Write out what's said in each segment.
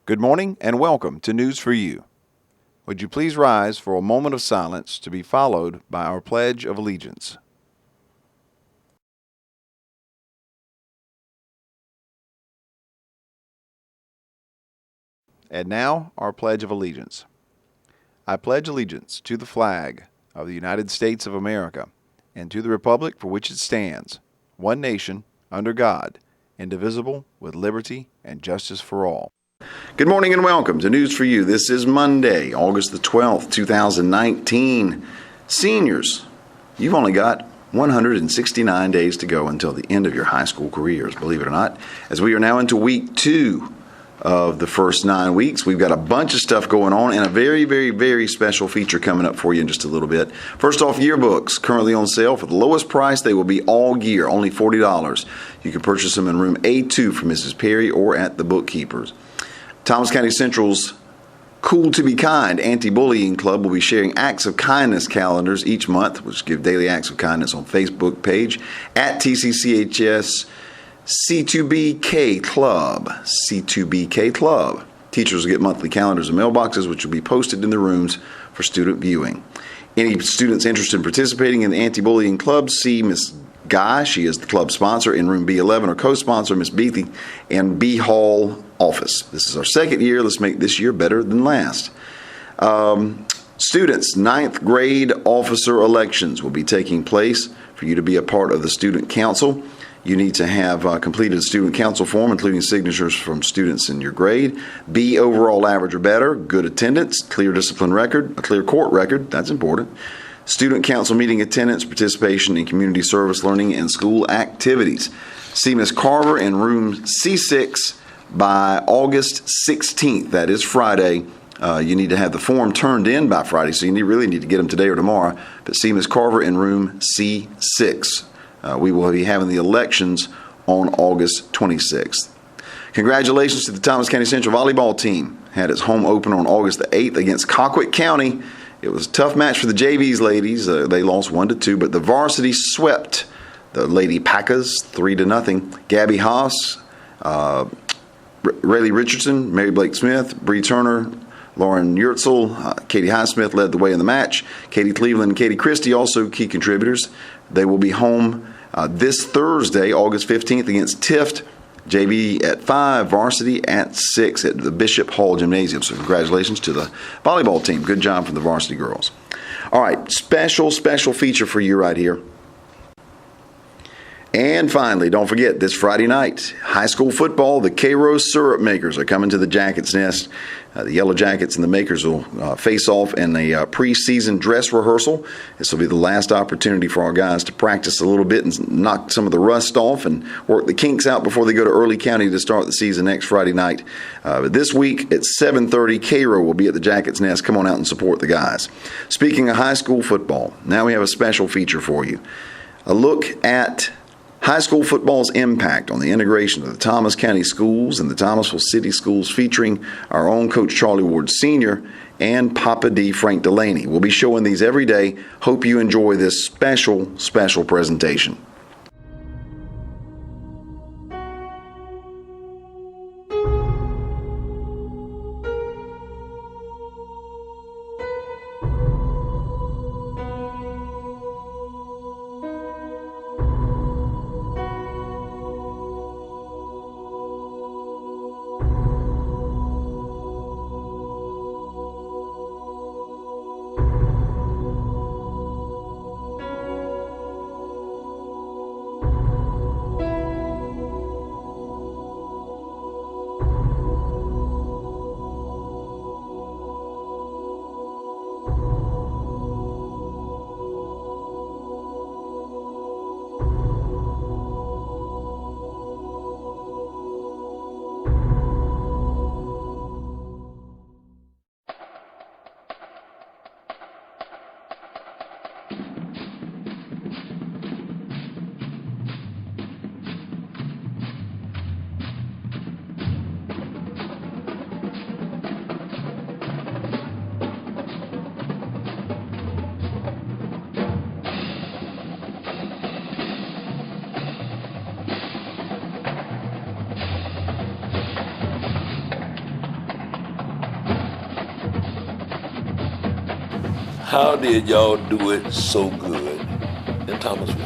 Good morning and welcome to News for You. Would you please rise for a moment of silence to be followed by our Pledge of Allegiance? And now, our Pledge of Allegiance. I pledge allegiance to the flag of the United States of America and to the republic for which it stands, one nation, under God, indivisible, with liberty and justice for all. Good morning and welcome to News for You. This is Monday, August the 12th, 2019. Seniors, you've only got 169 days to go until the end of your high school careers, believe it or not. As we are now into week 2 of the first 9 weeks, we've got a bunch of stuff going on and a very, very, very special feature coming up for you in just a little bit. First off, yearbooks currently on sale for the lowest price. They will be all year, only $40. You can purchase them in room A2 from Mrs. Perry or at the bookkeepers. Thomas County Central's Cool to Be Kind Anti-Bullying Club will be sharing acts of kindness calendars each month, which give daily acts of kindness on Facebook page at TCCHS C2BK Club. C2BK Club. Teachers will get monthly calendars and mailboxes, which will be posted in the rooms for student viewing. Any students interested in participating in the anti-bullying club, see Miss Guy, she is the club sponsor, in room B11, or co-sponsor Miss Beathy and B Hall office. This is our second year. Let's make this year better than last. Students, 9th grade officer elections will be taking place. For you to be a part of the student council, you need to have completed a student council form, including signatures from students in your grade. B, overall average or better, good attendance, clear discipline record, a clear court record, that's important. Student council meeting attendance, participation in community service, learning, and school activities. See Ms. Carver in room C6 by August 16th. That is Friday. You need to have the form turned in by Friday, so you really need to get them today or tomorrow. But see Ms. Carver in room C6. We will be having the elections on August 26th. Congratulations to the Thomas County Central volleyball team. Had its home opener on August the 8th against Colquitt County. It was a tough match for the JV's ladies. They lost 1-2, but the varsity swept the Lady Packers 3-0. Gabby Haas, Rayleigh Richardson, Mary Blake Smith, Bree Turner, Lauren Yurtzel, Katie Highsmith led the way in the match. Katie Cleveland and Katie Christie also key contributors. They will be home this Thursday, August 15th, against Tift. JV at 5, varsity at 6 at the Bishop Hall Gymnasium. So congratulations to the volleyball team. Good job from the varsity girls. All right, special feature for you right here. And finally, don't forget, this Friday night, high school football, the K-Rose Syrup Makers are coming to the Jackets Nest. The Yellow Jackets and the Makers will face off in a preseason dress rehearsal. This will be the last opportunity for our guys to practice a little bit and knock some of the rust off and work the kinks out before they go to Early County to start the season next Friday night. But this week at 7:30, K-Ro will be at the Jackets Nest. Come on out and support the guys. Speaking of high school football, now we have a special feature for you. A look at high school football's impact on the integration of the Thomas County schools and the Thomasville City schools, featuring our own Coach Charlie Ward Sr. and Papa D. Frank Delaney. We'll be showing these every day. Hope you enjoy this special presentation. How did y'all do it so good in Thomasville?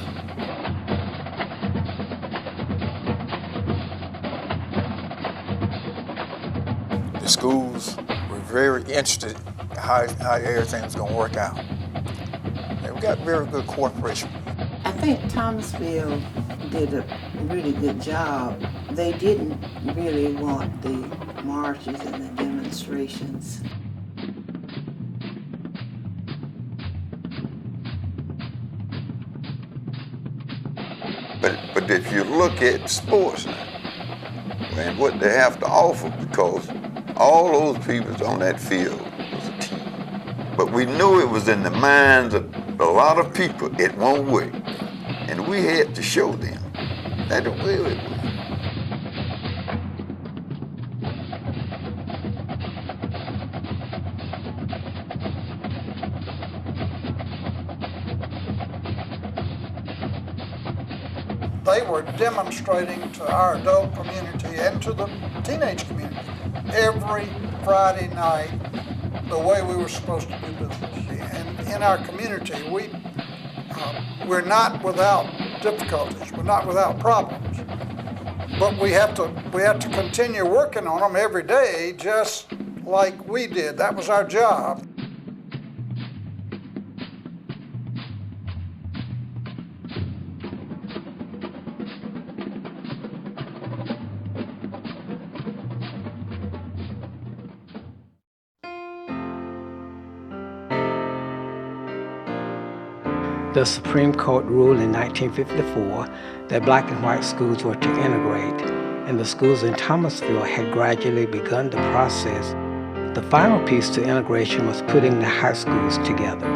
The schools were very interested in how everything was going to work out. And we got very good cooperation. I think Thomasville did a really good job. They didn't really want the marches and the demonstrations. But if you look at sports now, and what they have to offer, because all those people on that field was a team. But we knew it was in the minds of a lot of people, it won't work. And we had to show them that it will work. They were demonstrating to our adult community and to the teenage community every Friday night the way we were supposed to do business. And in our community, we're not without difficulties, we're not without problems, but we have to continue working on them every day, just like we did. That was our job. The Supreme Court ruled in 1954 that black and white schools were to integrate, and the schools in Thomasville had gradually begun the process. The final piece to integration was putting the high schools together.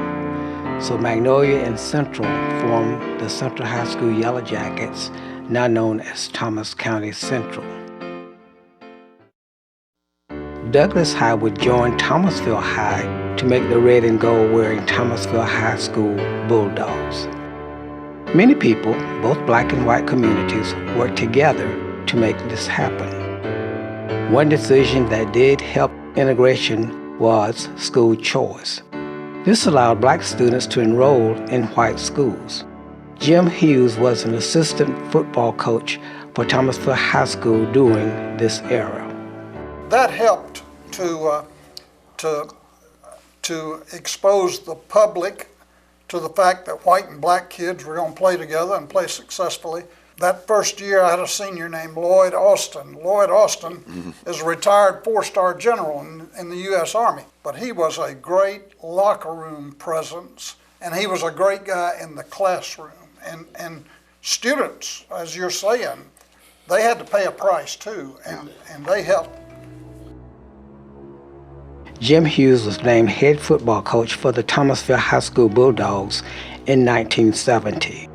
So Magnolia and Central formed the Central High School Yellow Jackets, now known as Thomas County Central. Douglas High would join Thomasville High to make the red and gold wearing Thomasville High School Bulldogs. Many people, both black and white communities, worked together to make this happen. One decision that did help integration was school choice. This allowed black students to enroll in white schools. Jim Hughes was an assistant football coach for Thomasville High School during this era. That helped to expose the public to the fact that white and black kids were going to play together and play successfully. That first year I had a senior named Lloyd Austin. Lloyd Austin is a retired 4-star general in the U.S. Army, but he was a great locker room presence, and he was a great guy in the classroom. And students, as you're saying, they had to pay a price too, and they helped. Jim Hughes was named head football coach for the Thomasville High School Bulldogs in 1970.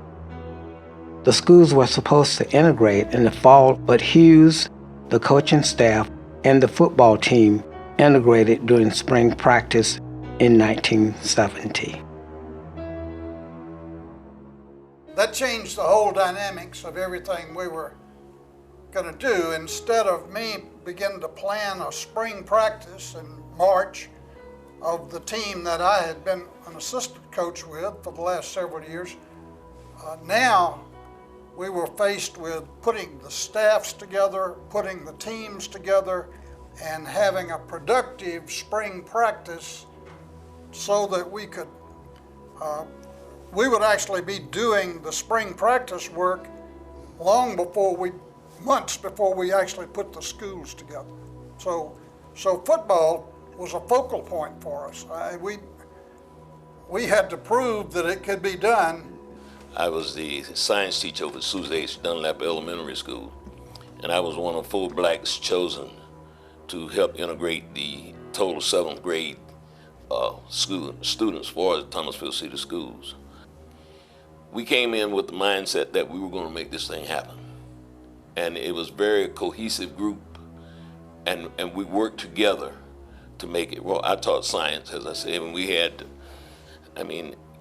The schools were supposed to integrate in the fall, but Hughes, the coaching staff, and the football team integrated during spring practice in 1970. That changed the whole dynamics of everything we were going to do. Instead of me beginning to plan a spring practice in March of the team that I had been an assistant coach with for the last several years, now we were faced with putting the staffs together, putting the teams together, and having a productive spring practice so that we would actually be doing the spring practice work months before we actually put the schools together. So football was a focal point for us. We had to prove that it could be done. I was the science teacher over at Suze H. Dunlap Elementary School, and I was one of 4 blacks chosen to help integrate the total 7th grade students for the Thomasville City Schools. We came in with the mindset that we were going to make this thing happen. And it was a very cohesive group, and we worked together to make it. Well, I taught science, as I said, and we had,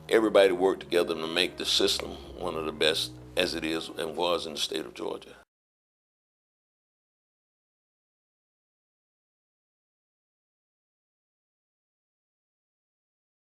everybody worked together to make the system one of the best as it is and was in the state of Georgia.